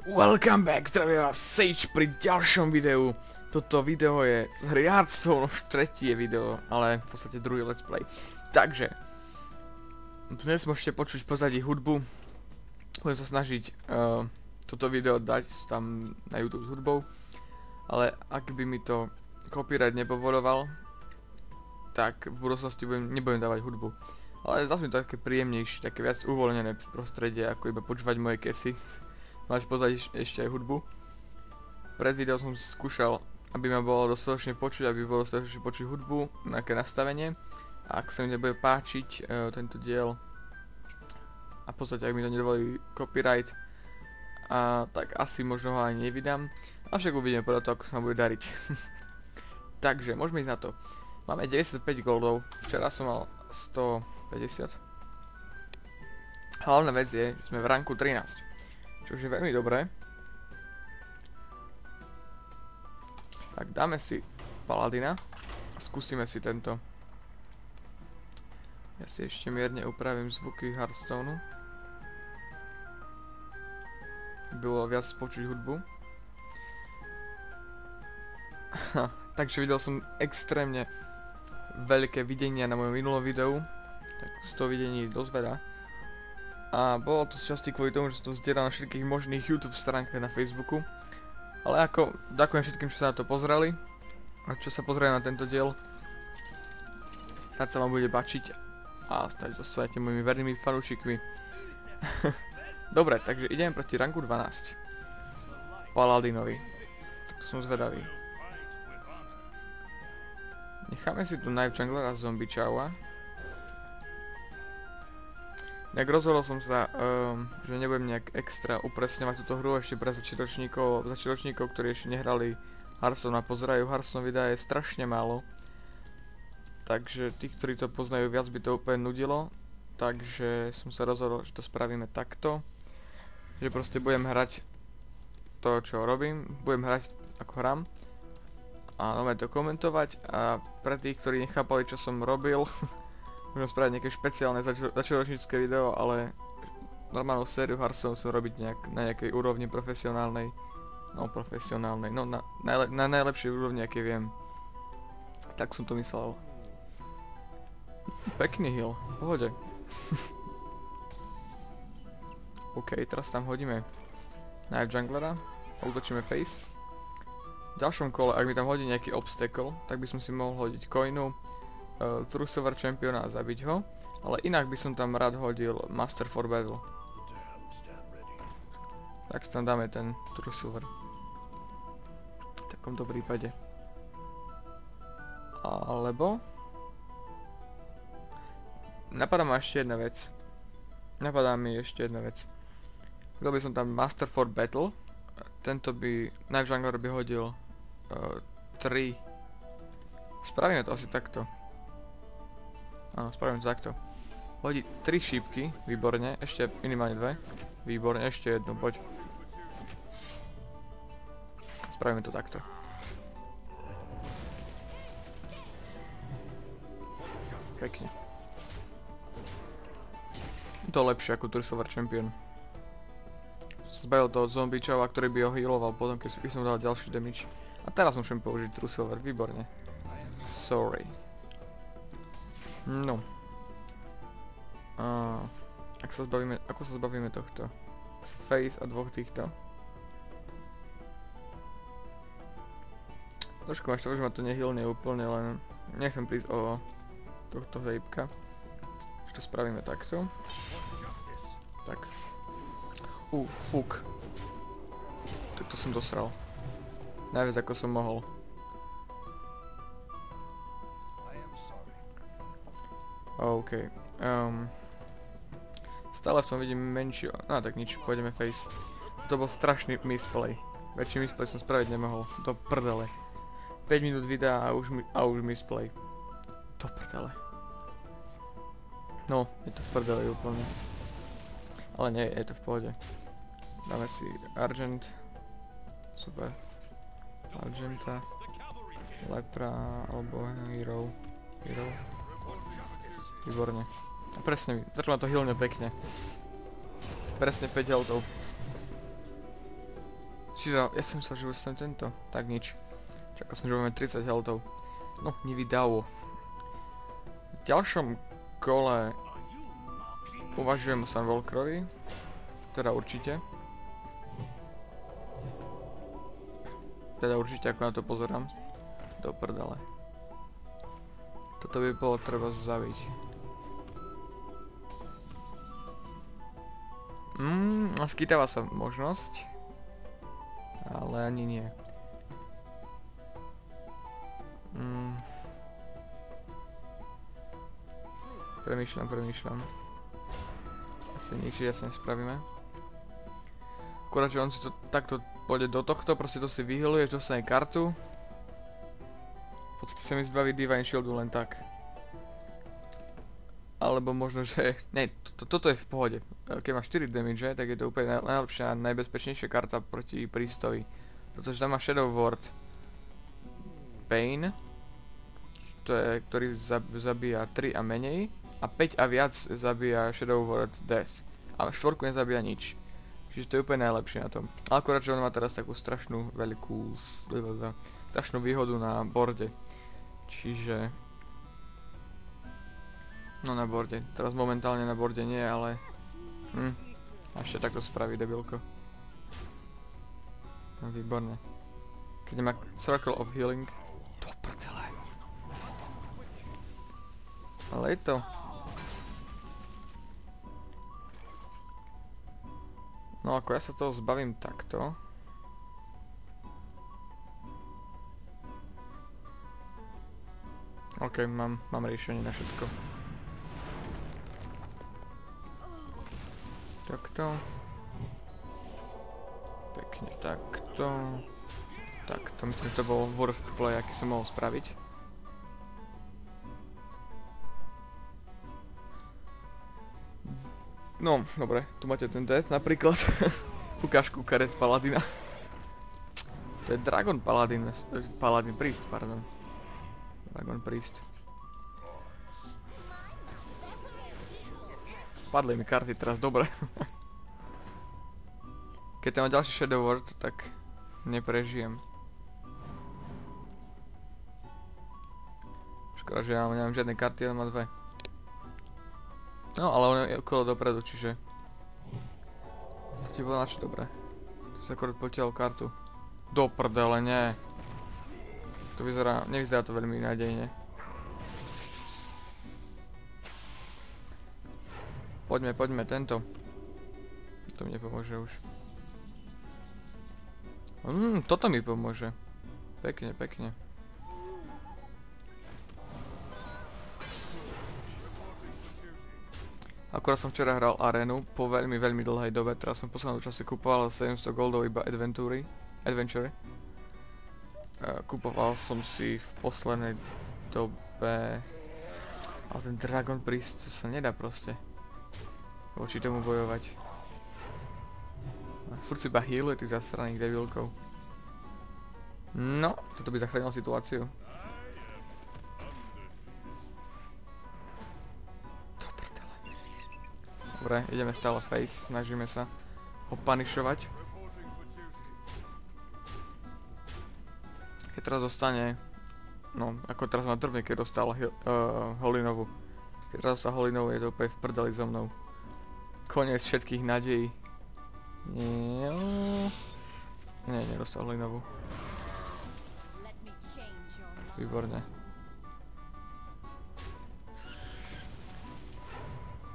Welcome back, zdravím vás Sage pri ďalšom videu. Toto video je z hry Hearthstone, už tretie video, ale v podstate druhý let's play. Takže, dnes môžete počuť v pozadí hudbu. Budem sa snažiť toto video dať tam na YouTube s hudbou, ale ak by mi to copyright nepovoloval, tak v budúcnosti nebudem dávať hudbu. Ale zase mi to také príjemnejšie, také viac uvoľnené prostredie, ako iba počúvať moje keci. Máš pozadí ešte aj hudbu. Pred videom som skúšal, aby ma bolo dostatočne počuť, aby bolo dostatočne počuť hudbu, nejaké nastavenie. A ak sa mi nebude páčiť tento diel, a v podstate ak mi to nedovolí copyright, tak asi možno ho ani nevydám. Avšak uvidíme podľa toho, ako sa ma bude dariť. Takže, môžeme ísť na to. Máme 95 goldov, včera som mal 150. Hlavná vec je, že sme v ranku 13. Čo je veľmi dobré. Tak dáme si Paladina a skúsime si tento. Ja si ešte mierne upravím zvuky Hearthstoneu, aby bolo viac počuť hudbu. Takže videl som extrémne veľké videnia na mojom minulom videu. Tak 100 videní dosť veľa. A bolo to z časti kvôli tomu, že som to zdieľal na všetkých možných YouTube stránkach na Facebooku. Ale ako, ďakujem všetkým, čo sa na to pozreli. A čo sa pozerajú na tento diel. Snad sa vám bude bačiť. A dostanete mojimi vernými fanúšikmi. Dobre, takže ideme proti ranku 12. Paladinovi. Tak to som zvedavý. Necháme si tu Knife Junglera a Zombie Chowa. Tak rozhodol som sa, že nebudem nejak extra upresňovať túto hru ešte pre začiatočníkov, ktorí ešte nehrali Hearthstone a pozerajú Hearthstone videa je strašne málo. Takže tí, ktorí to poznajú viac, by to úplne nudilo. Takže som sa rozhodol, že to spravíme takto. Že proste budem hrať to, čo robím, budem hrať ako hram. A budem to komentovať a pre tých, ktorí nechápali, čo som robil, môžem spraviť nejaké špeciálne začiatočnícke video, ale normálnu sériu Hearthstone som robiť na nejakej úrovni profesionálnej. No na najlepšej úrovni, aké viem. Tak som to myslel. Pekný heal, v pohode. OK, teraz tam hodíme Knife Junglera a útočíme face. V ďalšom kole, ak mi tam hodí nejaký obstacle, tak by som si mohol hodiť coinu, True Silver Championa a zabiť ho, ale inak by som tam rád hodil Master for Battle. Tak si tam dáme ten True Silver. V takomto prípade. Alebo napadá mi ešte jedna vec. Dal by som tam Master for Battle. Tento by, Knife Jungler by hodil 3. Spravíme to asi takto. Áno, spravím to takto. Hodí 3 šípky, výborne, ešte minimálne 2. Výborne, ešte jednu, poď. Spravíme to takto. Pekne. To lepšie ako True Silver Champion. Zbavil toho Zombie Chowa, ktorý by ho healoval potom, keď by som dal ďalší damage. A teraz môžem použiť True Silver, výborne. Sorry. No. Ako sa zbavíme tohto? Face a dvoch týchto. Trošku máš to, že ma to nehylne úplne, len nechcem prísť o tohto hejpka. Ešte to spravíme takto. Tak. Fuk. Tak to som dosral. Najviac ako som mohol. OK. Stále v tom vidím menší... No tak nič, pôjdeme face. To bol strašný misplay. Väčší misplay som spraviť nemohol. Do prdele. 5 minút videa a už misplay. Do prdele. No, je to v prdele úplne. Ale nie, je to v pohode. Dáme si Argent. Super. Argenta. Lepra alebo Hero. Výborne. A presne, začal ma to healne pekne. Presne 5 healthov. Čiže ja som myslel, že už som tento. Tak nič. Čakal som, že máme 30 healthov. No, nevydalo. V ďalšom kole uvažujem o Sunwalkerovi. Teda určite. Ako na to pozerám. Do prdele. Toto by bolo treba zabiť. Skýtava sa možnosť. Ale ani nie. Premýšľam. Asi nič jasne spravíme. Akurát, že on si to takto pôjde do tohto, proste to si vyhyluješ, dostane kartu. V podstate sa mi zbaví Divine Shieldu len tak. Alebo možno, že... Ne, toto je v pohode. Keď máš 4 damage, tak je to úplne najlepšia a najbezpečnejšia karta proti prístovi. Pretože tam má Shadow Ward Pain, ktorý zabíja 3 a menej. A 5 a viac zabíja Shadow Ward Death. A 4 nezabíja nič. Čiže to je úplne najlepšie na tom. Ale akorát, že on má teraz takú strašnú výhodu na borde. Čiže... No na borde. Teraz momentálne na borde nie, ale... A ešte takto spraví debilko. No výborne. Keď má Circle of Healing. Do prdele. Ale je to... No ako ja sa toho zbavím takto. OK, mám riešenie na všetko. Takto. Pekne takto. Takto, myslím, že to bol worst play, aký som mohol spraviť. No, dobre, tu máte ten death napríklad. Ukážku karet Paladina. To je Dragon Paladin, Paladin Priest, pardon. Dragon Priest. Padli mi karty teraz, dobre. Keď tam má ďalší Shadow Ward, tak neprežijem. Škoda, že ja nemám žiadne karty, on má 2. No, ale on je okolo dopredu, čiže... To ti bolo načo dobré. To sa akorát potiaľ kartu. Do prdele, nie. To vyzerá, nevyzerá to veľmi nádejne. Poďme, tento. To mi nepomôže už. Toto mi pomôže. Pekne. Akorát som včera hral Arenu po veľmi dlhej dobe, teraz som v poslednom čase kupoval 700 goldov iba Adventure. Kupoval som si v poslednej dobe... Ale ten Dragon Priest, to sa nedá proste voči tomu bojovať. Furt si iba healuje tých zasraných debilkov. No, toto by zachránil situáciu. Dobre, ideme stále face, snažíme sa ho punishovať. Keď teraz zostane, no ako teraz ma drbne, keď dostal Holinovu. Keď teraz dostal Holinovu, je to úplne v prdeli so mnou. Koniec všetkých nádejí. Nie, nedostal Holinovu. Výborne.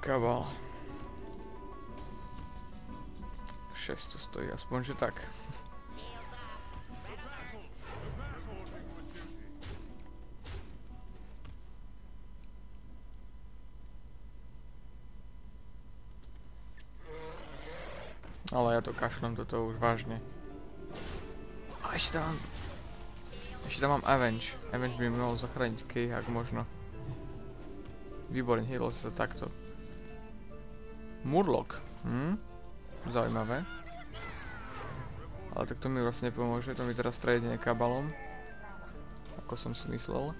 Kabal. 6 to stojí, aspoň že tak. Ale ja to kašlem do toho už vážne. A ešte tam mám Avenge. Avenge by mi mohol zachrániť Keyhack možno. Výborne, healol sa takto. Murloc. Zaujímavé. Ale tak to mi vlastne nepomôže, to mi teraz trejdne kabalom. Ako som si myslel.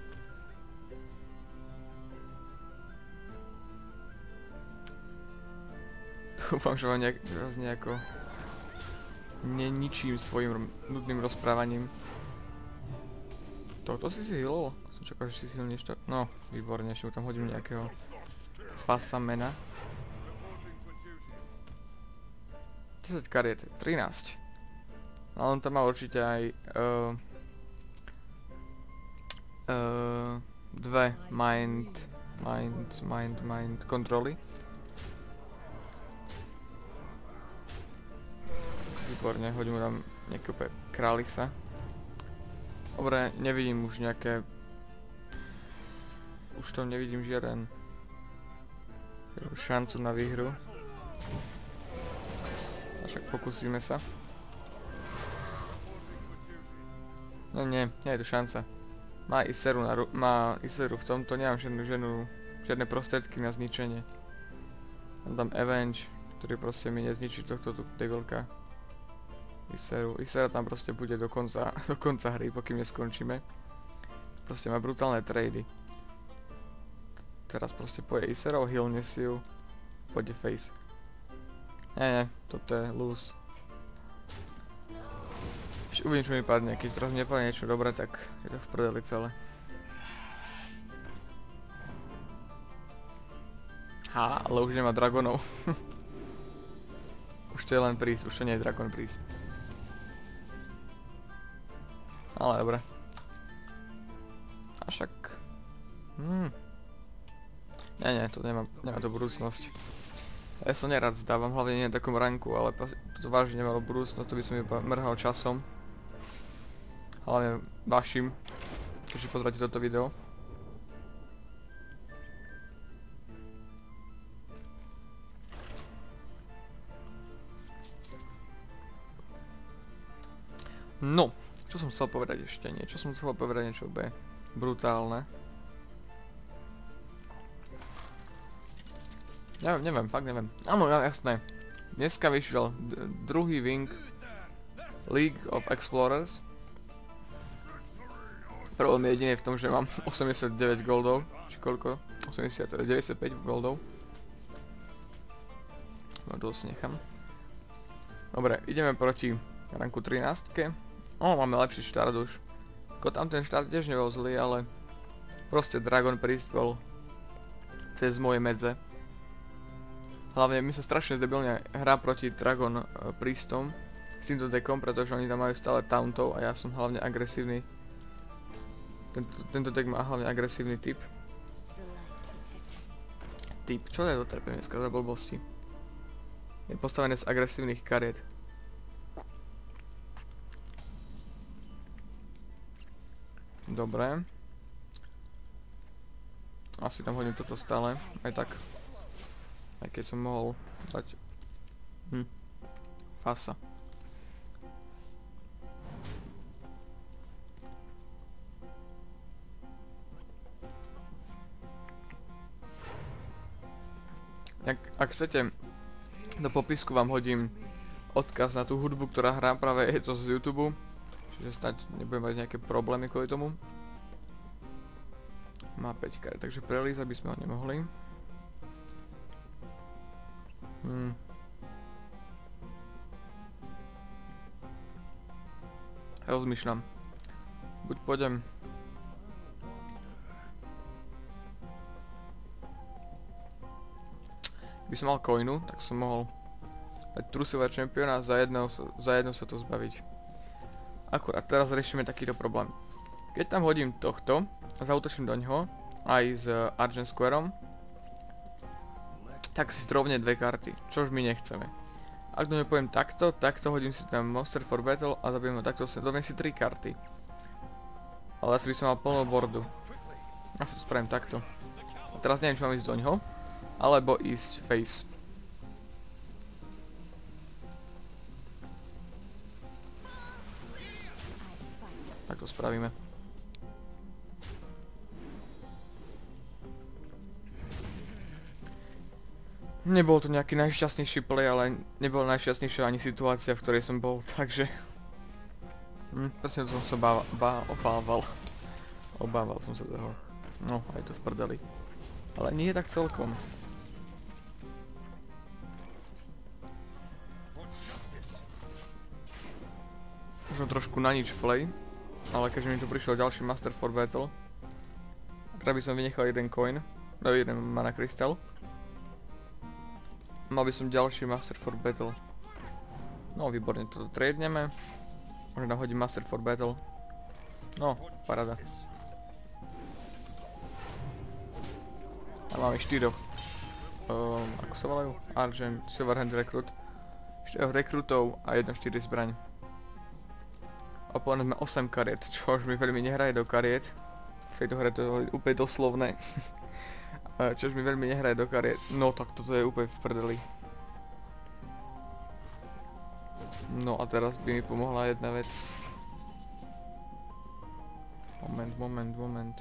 Dúfam, že vám nejako neničím svojim nudným rozprávaním. Toto si healol? Som čakal, že si healneš to. No, výborne, ešte mu tam hodím nejakého fasamena. 10 kariet, 13. Ale on tam má určite aj dve mind kontroly. Výborne, hodím mu tam nejaký úplne králisa. Dobre, nevidím už nejaké... Už tam nevidím žiaden šancu na výhru. A však pokúsime sa. No nie je to šanca. Má Iseru v tomto, nemám žiadne prostriedky na zničenie. Mám tam Avenge, ktorý proste mi nezničí tohto devilka. Isera tam proste bude do konca hry, pokým neskončíme. Proste má brutálne trady. Teraz proste pôjde Iserou, healne si ju, pôjde face. Nie, toto je lose. Uvidím, čo mi padne, keď teraz nepadne niečo dobré, tak je to v prdeli celé. Ale už nemá dragonov. Už to je len príst, už to nie je dragon príst. Ale dobre. A však... Nie, to nemá to budúcnosť. Ja sa nerad zdávam, hlavne nie na takom ranku, ale to vážne nemalo budúcnosť, to by som iba mrhal časom. Hlavne vašim, keďže pozráte toto video. No, čo som chcel povedať ešte? Niečo som chcel povedať, niečo brutálne. Neviem, fakt neviem. Áno, jasné. Dneska vyšiel druhý wing League of Explorers. Problém je jediný v tom, že mám 89 goldov, či koľko? 95 goldov. No dosť nechám. Dobre, ideme proti ranku 13. Máme lepší štart už. Tam ten štart tiež nebol zlý, ale proste Dragon Priest bol cez moje medze. Hlavne mi sa strašne zdebilne hrá proti Dragon Priestom s týmto deckom, pretože oni tam majú stále tauntov a ja som hlavne agresívny. Tento deck má hlavne agresívny typ. Čo je to trpím dneska za blbosti? Je postavené z agresívnych kariet. Dobre. Asi tam hodím toto stále, aj tak. Aj keď som mohol dať... Fasa. Ak chcete, do popisku vám hodím odkaz na tú hudbu, ktorá hrá, práve je to z YouTube. Čiže snáď nebudem mať nejaké problémy kvôli tomu. Má 5 kariet, takže prelízať by sme ho nemohli. Rozmýšľam. Buď pôjdem... By som mal coinu, tak som mohol dať Trusilver Championa a za jednou sa to zbaviť. Akurát teraz riešime takýto problém. Keď tam hodím tohto a zautočím do ňoho, aj s Argent Squareom, tak si zdrovne dve karty, čo už my nechceme. Ak do neho poviem takto hodím si tam Monster for Battle a zabijem ho takto, doviem si 3 karty. Ale asi by som mal plnú boardu. Ja si to spravím takto. A teraz neviem, či mám ísť do ňoho, alebo ísť face. Tak to spravíme. Nebol to nejaký najšťastnejší play, ale nebol najšťastnejšia ani situácia, v ktorej som bol, takže... presne to som sa obával. Obával som sa toho. No, aj to v prdeli. Ale nie je tak celkom. Možno trošku na nič play, ale keďže mi tu prišiel ďalší Master for Battle, teda by som vynechal jeden coin, jeden mana krystal. Mal by som ďalší Master for Battle. No výborne, toto tradneme. Možno nahodím Master for Battle. No, paráda. A máme 4. Ako sa volajú? Argent, Silverhand Recruit. 4 rekrutov a 1-4 zbraň. Oponent má 8 kariet, čo už mi veľmi nehraje do kariet. V tejto hre to je úplne doslovné. Čož mi veľmi nehraje do kariet. No tak toto je úplne v prdeli. No a teraz by mi pomohla jedna vec. Moment.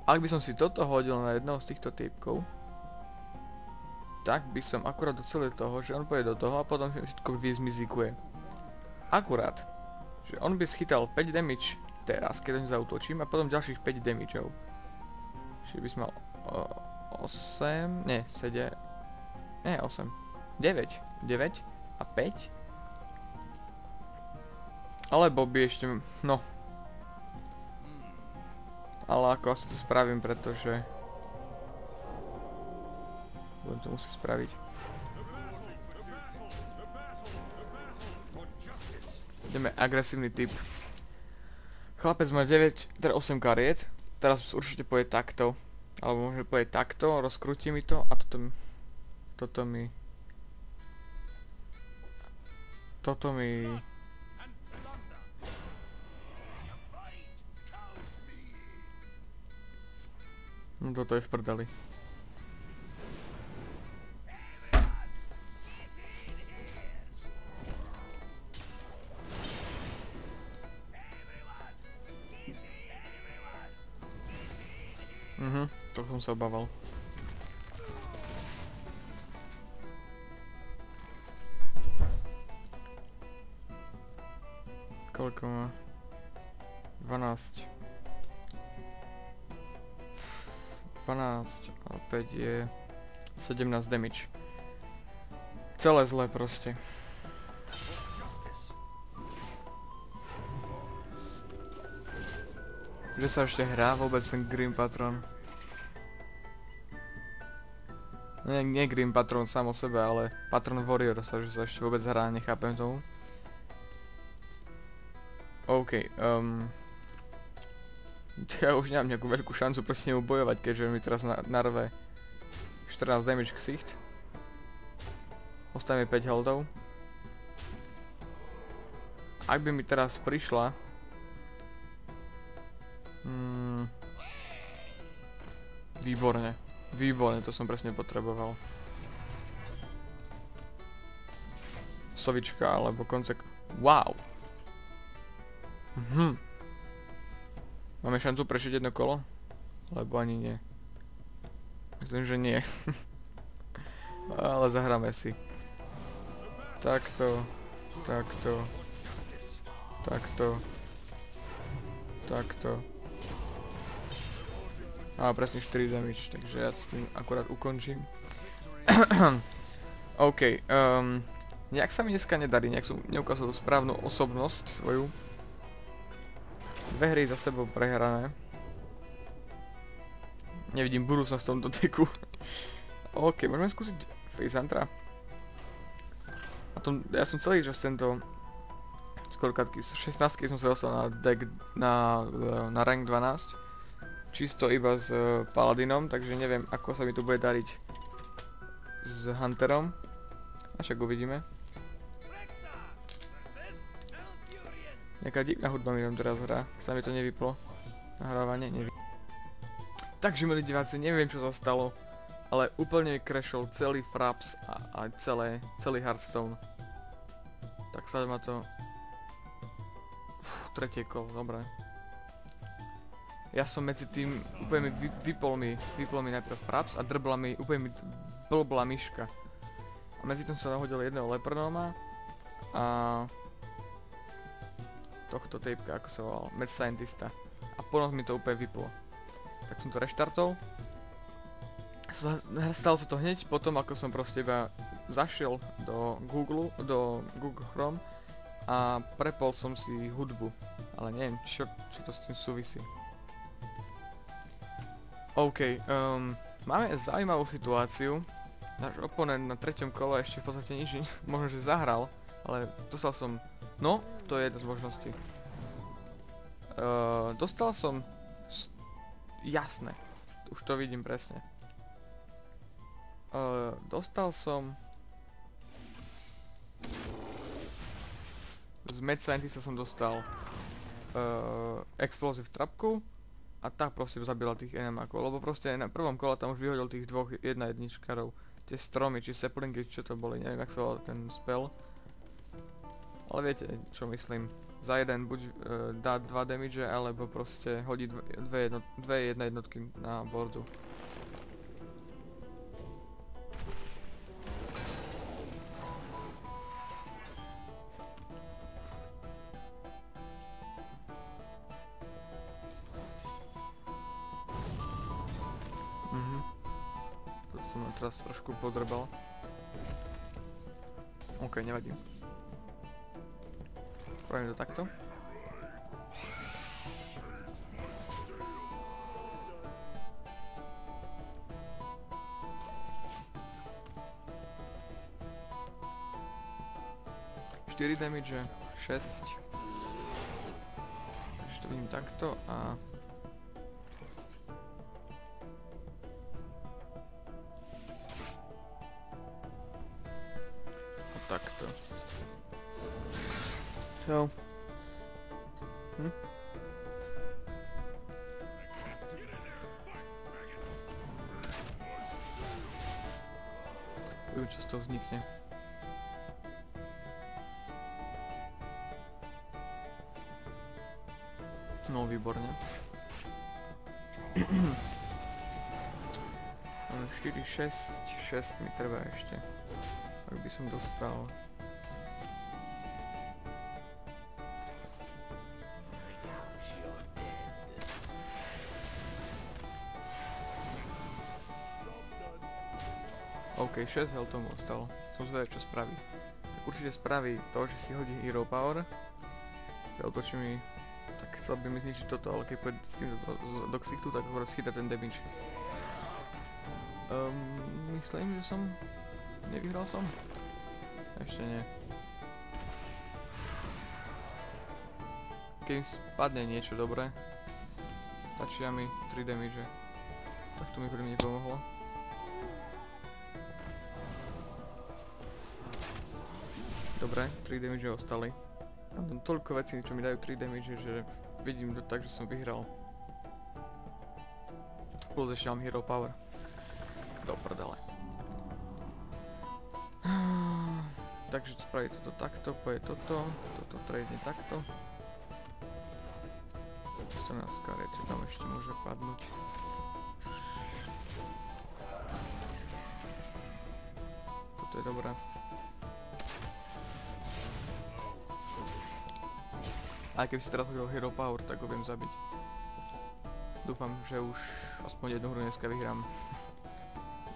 Ak by som si toto hodil na jedného z týchto typkov, tak by som akurát docelil toho, že on pôjde do toho a potom všetko vyzmizikuje. Akurát, že on by schytal 5 damage teraz, keď ho zautočím, a potom ďalších 5 damageov. Čiže by som mal 8, nie, 7, nie 8, 9 a 5. Alebo by ešte, no. Ale ako asi to spravím, pretože budem to musieť spraviť. Ideme agresívny typ. Chlapec má 9, teda 8 kariet. Teraz určite pôjde takto. Alebo môže pôjde takto, rozkrúti mi to a toto mi no toto je v prdeli. To som sa obával. Koľko má? 12. 12 a 5 je 17 damage. Celé zlé proste. Kde sa ešte hrá vôbec ten Grim Patron? Nie Grim Patron sám o sebe, ale Patron Warrior sa ešte vôbec hrá, nechápem tomu. OK, ja už nemám nejakú veľkú šancu proti nemu bojovať, keďže mi teraz narve 14 damage ksicht. Ostane 5 heldov. Ak by mi teraz prišla Výborne, to som presne potreboval. Sovička alebo koncek. Wow! Máme šancu prešiť jedno kolo? Lebo ani nie. Myslím, že nie. Ale zahráme si. Takto. A presne 4 damage, takže ja s tým akurát ukončím. OK, nejak sa mi dneska nedarí, nejak som neukázal správnu osobnosť svoju. 2 hry za sebou prehrané. Nevidím budúcnosť v tomto deku. OK, môžeme skúsiť Face Huntera. Ja som celý čas tento skorkátky, 16 som sa dostal na deck na rank 12. Čisto iba s Paladinom, takže neviem, ako sa mi tu bude dariť s Hunterom. A však uvidíme. Nejaká divná hudba mi tam teraz hrá, sa mi to nevyplo. Nahrávanie, nevyplo. Takže milí diváci, neviem čo sa stalo, ale úplne mi crashol celý Fraps a celý Hearthstone. Tak sa ma to... tretie kolo, dobre. Ja som medzi tým, úplne mi vypol mi najprv Fraps a úplne mi blbla myška. A medzi tým som nahodil jedného Lepernoma a tohto typka, ako sa volal, Mad Scientista. A potom mi to úplne vyplo. Tak som to reštartol. Stalo sa to hneď potom, ako som proste iba zašiel do Google Chrome a prepol som si hudbu. Ale neviem, čo to s tým súvisí. OK, máme zaujímavú situáciu. Náš oponent na 3. kole ešte v podstate nič, možno že zahral, ale dostal som, no, to je jedna z možností. Dostal som, jasné, už to vidím presne. Dostal som z Mad Scientista som dostal Explosive trapku a tak proste zabila tých enemákov, lebo proste na prvom kole tam už vyhodil tých dvoch 1-1čkarov, tie stromy, či saplingy, čo to boli, neviem jak sa volal ten spell. Ale viete, čo myslím, za jeden buď dá 2 damage, alebo proste hodí dve jednotky na boardu. Som ma teraz trošku podrbal. OK, nevadí. Spravím to takto. Štyri damage, 6. Takže to vidím takto a takto. So. Uvidím, čo z toho vznikne. No, výborne. 4, 6 mi treba ešte. Ak by som dostal. OK, 6 health tomu ostalo. Som zvedavý, čo spraví. Tak určite spraví to, že si hodí Hero Power. Otočí mi. Tak chcel by mi zničiť toto, ale keď pôjde s tým do ksichtu, tak ho rozchytá ten damage. Myslím, že som... Nevyhral som? Ešte nie. Keď spadne niečo dobré, stačia mi 3 damage. Tak to mi prvne nepomohlo. Dobre, 3 damage ostali. Mám tam toľko vecí, čo mi dajú 3 damage, že vidím to tak, že som vyhral. Plus ešte mám Hero Power. Do prdele. Takže spraví toto takto, poje toto trade takto. Som na skare, čo tam ešte môže padnúť. Toto je dobré. Aj keby si teraz hodil Hero Power, tak ho viem zabiť. Dúfam, že už aspoň jednu hru dneska vyhrám.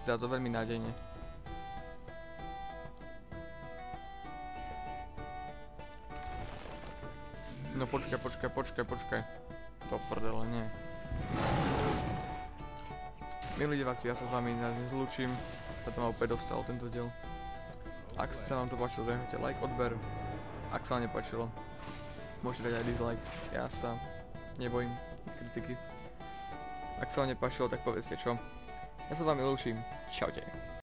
Za to veľmi nádejne. No počkaj. Do prdele, nie. Milí diváci, ja sa s vami nezlúčim, preto ma opäť dostal tento diel. Ak sa vám to páčilo, zanechajte like, odber. Ak sa vám nepáčilo, môžete dať aj dislike, ja sa nebojím kritiky. Ak sa vám nepáčilo, tak povedzte čo. Ja sa s vami lúčim, čaute.